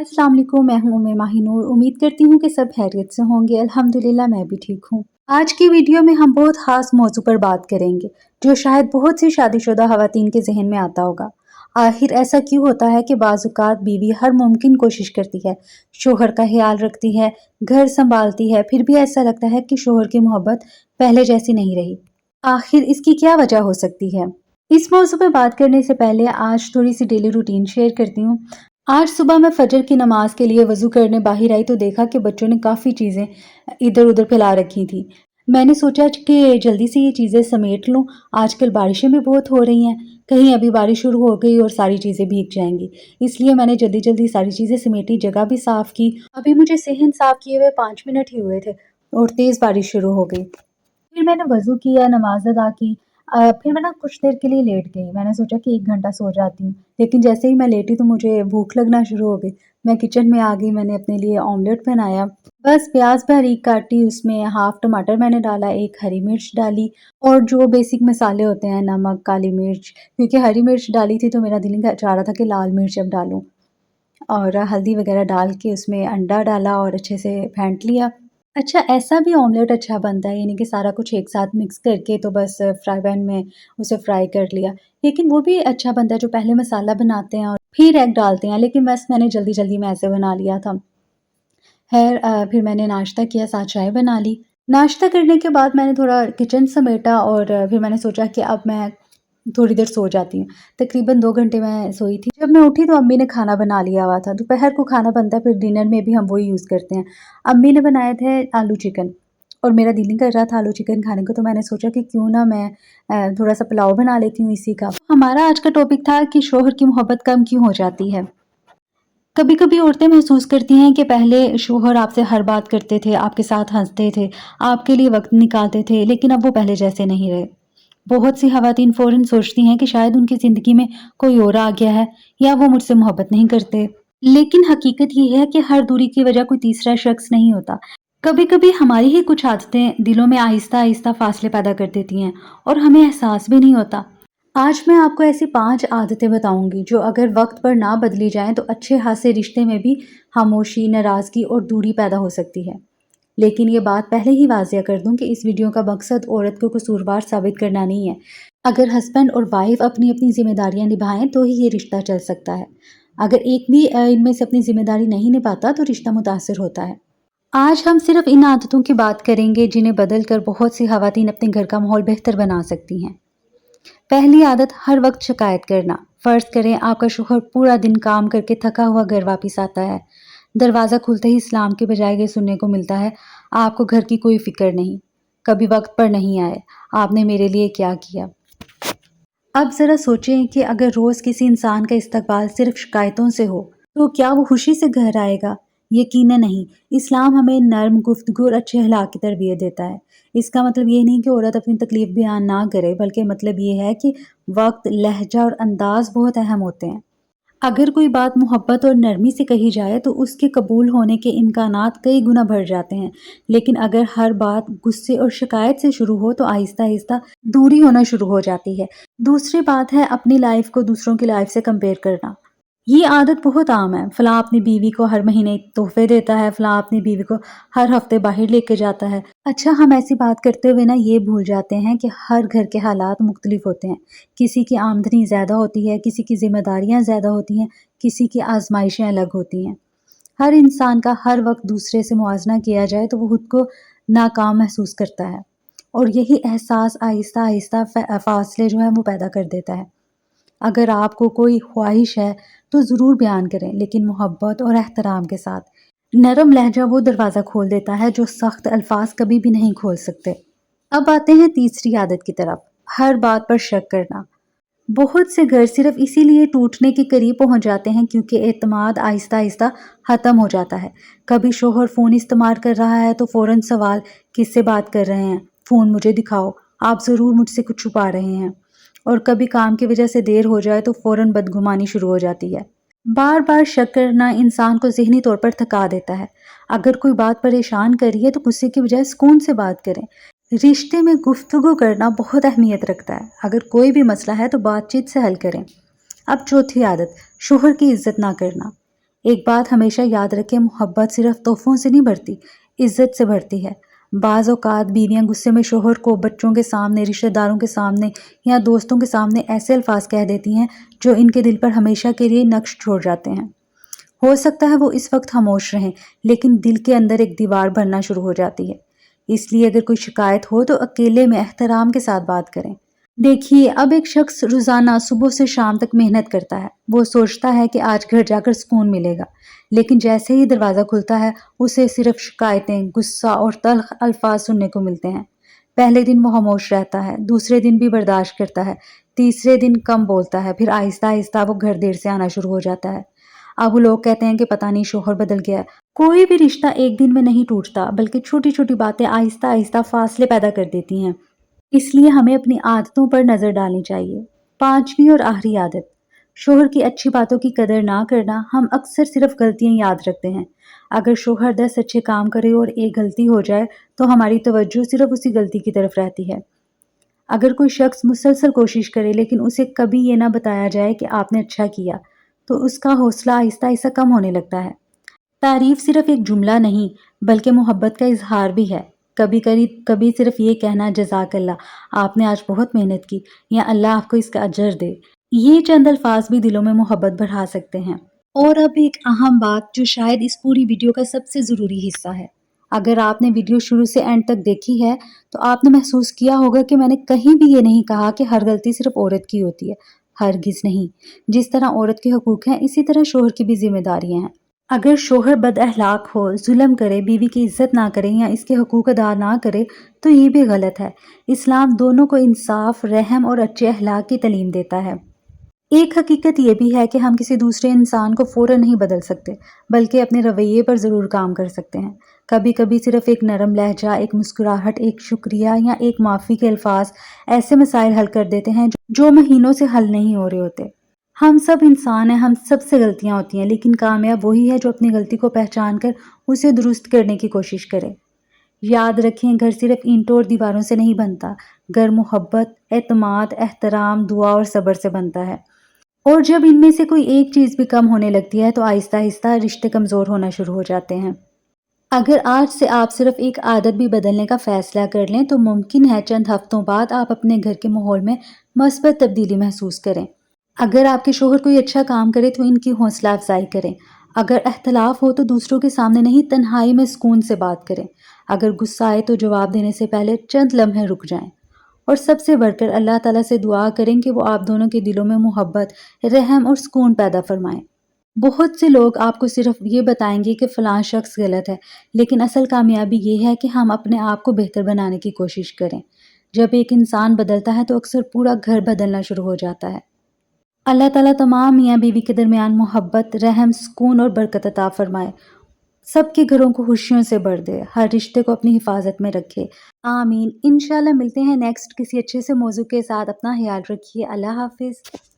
अस्सलाम वालेकुम, मैं हूँ उम्मे माहिनूर। उम्मीद करती हूँ कि सब खैरियत से होंगे। अल्हम्दुलिल्लाह मैं भी ठीक हूँ। आज की वीडियो में हम बहुत ख़ास मौजू पर बात करेंगे जो शायद बहुत सी शादीशुदा ख़वातीन के जहन में आता होगा। आखिर ऐसा क्यों होता है कि बाज़ औक़ात बीवी हर मुमकिन कोशिश करती है, शोहर का ख़्याल रखती है, घर संभालती है, फिर भी ऐसा लगता है कि शोहर की मोहब्बत पहले जैसी नहीं रही। आखिर इसकी क्या वजह हो सकती है? इस मौजू पे बात करने से पहले आज थोड़ी सी डेली रूटीन शेयर करती हूँ। आज सुबह मैं फजर की नमाज के लिए वज़ू करने बाहर आई तो देखा कि बच्चों ने काफ़ी चीज़ें इधर-उधर फैला रखी थी। मैंने सोचा कि जल्दी से ये चीज़ें समेट लूँ, आजकल बारिशें भी बहुत हो रही हैं, कहीं अभी बारिश शुरू हो गई और सारी चीज़ें भीग जाएँगी। इसलिए मैंने जल्दी-जल्दी सारी चीज़ें समेटी, जगह भी साफ़ की। अभी मुझे सेहन साफ़ किए हुए 5 मिनट ही हुए थे और तेज़ बारिश शुरू हो गई। फिर मैंने वज़ू किया, नमाज़ अदा की। फिर मैं ना कुछ देर के लिए लेट गई। मैंने सोचा कि 1 घंटा सो जाती हूँ, लेकिन जैसे ही मैं लेटी तो मुझे भूख लगना शुरू हो गई। मैं किचन में आ गई, मैंने अपने लिए ऑमलेट बनाया। बस प्याज़ बारीक काटी, उसमें हाफ़ टमाटर मैंने डाला, 1 हरी मिर्च डाली और जो बेसिक मसाले होते हैं नमक, काली मिर्च, क्योंकि हरी मिर्च डाली थी तो मेरा दिल नहीं चाह रहा था कि लाल मिर्च अब डालूँ। और हल्दी वगैरह डाल के उसमें अंडा डाला और अच्छे से फेंट लिया। अच्छा, ऐसा भी ऑमलेट अच्छा बनता है, यानी कि सारा कुछ एक साथ मिक्स करके तो बस फ्राई पैन में उसे फ्राई कर लिया। लेकिन वो भी अच्छा बनता है जो पहले मसाला बनाते हैं और फिर एग डालते हैं, लेकिन बस मैंने जल्दी-जल्दी में ऐसे बना लिया था। ख़ैर फिर मैंने नाश्ता किया, साथ चाय बना ली। नाश्ता करने के बाद मैंने थोड़ा किचन समेटा और फिर मैंने सोचा कि अब मैं थोड़ी देर सो जाती हूँ। तकरीबन 2 घंटे मैं सोई थी। जब मैं उठी तो अम्मी ने खाना बना लिया हुआ था। दोपहर को खाना बनता है, फिर डिनर में भी हम वही यूज़ करते हैं। अम्मी ने बनाए थे आलू चिकन और मेरा दिल नहीं कर रहा था आलू चिकन खाने को, तो मैंने सोचा कि क्यों ना मैं थोड़ा-सा पुलाव बना लेती हूँ इसी का। हमारा आज का टॉपिक था कि शौहर की मोहब्बत कम क्यों हो जाती है। कभी-कभी औरतें महसूस करती हैं कि पहले शौहर आपसे हर बात करते थे, आपके साथ हँसते थे, आपके लिए वक़्त निकालते थे, लेकिन अब वो पहले जैसे नहीं रहे। बहुत सी ख़वातीन फ़ौरन सोचती हैं कि शायद उनकी ज़िंदगी में कोई और आ गया है या वो मुझसे मोहब्बत नहीं करते। लेकिन हकीकत ये है कि हर दूरी की वजह कोई तीसरा शख्स नहीं होता। कभी-कभी हमारी ही कुछ आदतें दिलों में आहिस्ता-आहिस्ता फ़ासले पैदा कर देती हैं और हमें एहसास भी नहीं होता। आज मैं आपको ऐसी 5 आदतें बताऊँगी जो अगर वक़्त पर ना बदली जाएँ तो अच्छे-ख़ासे रिश्ते में भी ख़ामोशी, नाराज़गी और दूरी पैदा हो सकती है। लेकिन ये बात पहले ही वाज़िया कर दूँ कि इस वीडियो का मकसद औरत को कसूरवार साबित करना नहीं है। अगर हस्बैंड और वाइफ़ अपनी-अपनी ज़िम्मेदारियाँ निभाएँ तो ही ये रिश्ता चल सकता है। अगर एक भी इनमें से अपनी ज़िम्मेदारी नहीं निभाता तो रिश्ता मुतासिर होता है। आज हम सिर्फ़ इन आदतों की बात करेंगे जिन्हें बदल कर बहुत सी ख़वातीन अपने घर का माहौल बेहतर बना सकती हैं। पहली आदत, हर वक्त शिकायत करना। फ़र्ज़ करें आपका शौहर पूरा दिन काम करके थका हुआ घर वापस आता है। दरवाज़ा खुलते ही सलाम के बजाय ये सुनने को मिलता है, आपको घर की कोई फ़िक्र नहीं, कभी वक्त पर नहीं आए, आपने मेरे लिए क्या किया। अब ज़रा सोचें कि अगर रोज़ किसी इंसान का इस्तकबाल सिर्फ़ शिकायतों से हो, तो क्या वो खुशी से घर आएगा? यकीनन नहीं। इस्लाम हमें नर्म गुफ्तगू और अच्छे अखलाक की तरबियत देता है। इसका मतलब ये नहीं कि औरत अपनी तकलीफ़ बयान ना करे, बल्कि मतलब ये है कि वक़्त, लहज़ा और अंदाज़ बहुत अहम होते हैं। अगर कोई बात मोहब्बत और नरमी से कही जाए तो उसके कबूल होने के इम्कानात कई गुना बढ़ जाते हैं। लेकिन अगर हर बात गुस्से और शिकायत से शुरू हो तो आहिस्ता-आहिस्ता दूरी होना शुरू हो जाती है। दूसरी बात है अपनी लाइफ़ को दूसरों की लाइफ़ से कंपेयर करना। ये आदत बहुत आम है। फ़लाँ अपनी बीवी को हर महीने तोहफ़े देता है, फ़लाँ अपनी बीवी को हर हफ़्ते बाहर लेके जाता है। अच्छा, हम ऐसी बात करते हुए ना ये भूल जाते हैं कि हर घर के हालात मुख्तलिफ होते हैं। किसी की आमदनी ज़्यादा होती है, किसी की ज़िम्मेदारियाँ ज़्यादा होती हैं, किसी की आज़माइशें अलग होती हैं। हर इंसान का हर वक़्त दूसरे से मुआवज़ना किया जाए तो वो खुद को नाकाम महसूस करता है और यही एहसास आहिस्ता-आहिस्ता फ़ासले जो है वो पैदा कर देता है। अगर आपको कोई ख्वाहिश है तो ज़रूर बयान करें, लेकिन मोहब्बत और एहतराम के साथ। नरम लहजा वो दरवाज़ा खोल देता है जो सख्त अल्फाज कभी भी नहीं खोल सकते। अब आते हैं तीसरी आदत की तरफ, हर बात पर शक करना। बहुत से घर सिर्फ इसीलिए टूटने के करीब पहुंच जाते हैं क्योंकि एतमाद आहिस्ता आहिस्ता ख़त्म हो जाता है। कभी शोहर फ़ोन इस्तेमाल कर रहा है तो फ़ौरन सवाल, किससे बात कर रहे हैं, फ़ोन मुझे दिखाओ, आप ज़रूर मुझसे कुछ छुपा रहे हैं। और कभी काम की वजह से देर हो जाए तो फ़ौरन बदगुमानी शुरू हो जाती है। बार बार शक करना इंसान को ज़हनी तौर पर थका देता है। अगर कोई बात परेशान कर रही है तो गुस्से की बजाय सुकून से बात करें। रिश्ते में गुफ्तगू करना बहुत अहमियत रखता है। अगर कोई भी मसला है तो बातचीत से हल करें। अब चौथी आदत, शोहर की इज्जत ना करना। ایک بات ہمیشہ یاد رکھیں، محبت صرف تحفوں سے نہیں بڑھتی، عزت سے بڑھتی ہے۔ بعض اوقات بیویاں غصے میں شوہر کو بچوں کے سامنے، رشتہ داروں کے سامنے یا دوستوں کے سامنے ایسے الفاظ کہہ دیتی ہیں جو ان کے دل پر ہمیشہ کے لیے نقش چھوڑ جاتے ہیں۔ ہو سکتا ہے وہ اس وقت خاموش رہیں، لیکن دل کے اندر ایک دیوار بننا شروع ہو جاتی ہے۔ اس لیے اگر کوئی شکایت ہو تو اکیلے میں احترام کے ساتھ بات کریں۔ دیکھیے، اب ایک شخص روزانہ صبح سے شام تک محنت کرتا ہے۔ وہ سوچتا ہے کہ آج گھر جا کر سکون ملے گا، لیکن جیسے ہی دروازہ کھلتا ہے اسے صرف شکایتیں، غصہ اور تلخ الفاظ سننے کو ملتے ہیں۔ پہلے دن وہ خاموش رہتا ہے، دوسرے دن بھی برداشت کرتا ہے، تیسرے دن کم بولتا ہے، پھر آہستہ آہستہ وہ گھر دیر سے آنا شروع ہو جاتا ہے۔ اب وہ لوگ کہتے ہیں کہ پتہ نہیں شوہر بدل گیا ہے۔ کوئی بھی رشتہ ایک دن میں نہیں ٹوٹتا، بلکہ چھوٹی چھوٹی باتیں آہستہ آہستہ فاصلے پیدا کر دیتی ہیں۔ اس لیے ہمیں اپنی عادتوں پر نظر ڈالنی چاہیے۔ پانچویں اور آخری عادت، شوہر کی اچھی باتوں کی قدر نہ کرنا۔ ہم اکثر صرف غلطیاں یاد رکھتے ہیں۔ اگر شوہر 10 اچھے کام کرے اور ایک غلطی ہو جائے تو ہماری توجہ صرف اسی غلطی کی طرف رہتی ہے۔ اگر کوئی شخص مسلسل کوشش کرے لیکن اسے کبھی یہ نہ بتایا جائے کہ آپ نے اچھا کیا، تو اس کا حوصلہ آہستہ آہستہ کم ہونے لگتا ہے۔ تعریف صرف ایک جملہ نہیں بلکہ محبت کا اظہار بھی ہے۔ کبھی صرف یہ کہنا جزاک اللہ، آپ نے آج بہت محنت کی، یا اللہ آپ کو اس کا اجر دے، یہ چند الفاظ بھی دلوں میں محبت بڑھا سکتے ہیں۔ اور اب ایک اہم بات جو شاید اس پوری ویڈیو کا سب سے ضروری حصہ ہے۔ اگر آپ نے ویڈیو شروع سے اینڈ تک دیکھی ہے تو آپ نے محسوس کیا ہوگا کہ میں نے کہیں بھی یہ نہیں کہا کہ ہر غلطی صرف عورت کی ہوتی ہے۔ ہرگز نہیں۔ جس طرح عورت کے حقوق ہیں اسی طرح شوہر کی بھی ذمہ داریاں ہیں۔ اگر شوہر بد اخلاق ہو، ظلم کرے، بیوی کی عزت نہ کرے یا اس کے حقوق ادا نہ کرے تو یہ بھی غلط ہے۔ اسلام دونوں کو انصاف، رحم اور اچھے اخلاق کی تعلیم دیتا ہے۔ ایک حقیقت یہ بھی ہے کہ ہم کسی دوسرے انسان کو فوراً نہیں بدل سکتے، بلکہ اپنے رویے پر ضرور کام کر سکتے ہیں۔ کبھی کبھی صرف ایک نرم لہجہ، ایک مسکراہٹ، ایک شکریہ یا ایک معافی کے الفاظ ایسے مسائل حل کر دیتے ہیں جو مہینوں سے حل نہیں ہو رہے ہوتے۔ ہم سب انسان ہیں، ہم سب سے غلطیاں ہوتی ہیں، لیکن کامیاب وہی ہے جو اپنی غلطی کو پہچان کر اسے درست کرنے کی کوشش کرے۔ یاد رکھیں، گھر صرف اینٹوں اور دیواروں سے نہیں بنتا، گھر محبت، اعتماد، احترام، دعا اور صبر سے بنتا ہے۔ اور جب ان میں سے کوئی ایک چیز بھی کم ہونے لگتی ہے تو آہستہ آہستہ رشتے کمزور ہونا شروع ہو جاتے ہیں۔ اگر آج سے آپ صرف ایک عادت بھی بدلنے کا فیصلہ کر لیں تو ممکن ہے چند ہفتوں بعد آپ اپنے گھر کے ماحول میں مثبت تبدیلی محسوس کریں۔ اگر آپ کے شوہر کوئی اچھا کام کرے تو ان کی حوصلہ افزائی کریں۔ اگر اختلاف ہو تو دوسروں کے سامنے نہیں، تنہائی میں سکون سے بات کریں۔ اگر غصہ آئے تو جواب دینے سے پہلے چند لمحے رک جائیں۔ اور سب سے بڑھ کر اللہ تعالیٰ سے دعا کریں کہ وہ آپ دونوں کے دلوں میں محبت، رحم اور سکون پیدا فرمائیں۔ بہت سے لوگ آپ کو صرف یہ بتائیں گے کہ فلاں شخص غلط ہے، لیکن اصل کامیابی یہ ہے کہ ہم اپنے آپ کو بہتر بنانے کی کوشش کریں۔ جب ایک انسان بدلتا ہے تو اکثر پورا گھر بدلنا شروع ہو جاتا ہے۔ اللہ تعالیٰ تمام میاں بیوی کے درمیان محبت، رحم، سکون اور برکت عطا فرمائے، سب کے گھروں کو خوشیوں سے بھر دے، ہر رشتے کو اپنی حفاظت میں رکھے۔ آمین۔ انشاءاللہ ملتے ہیں نیکسٹ کسی اچھے سے موضوع کے ساتھ۔ اپنا خیال رکھیے۔ اللہ حافظ۔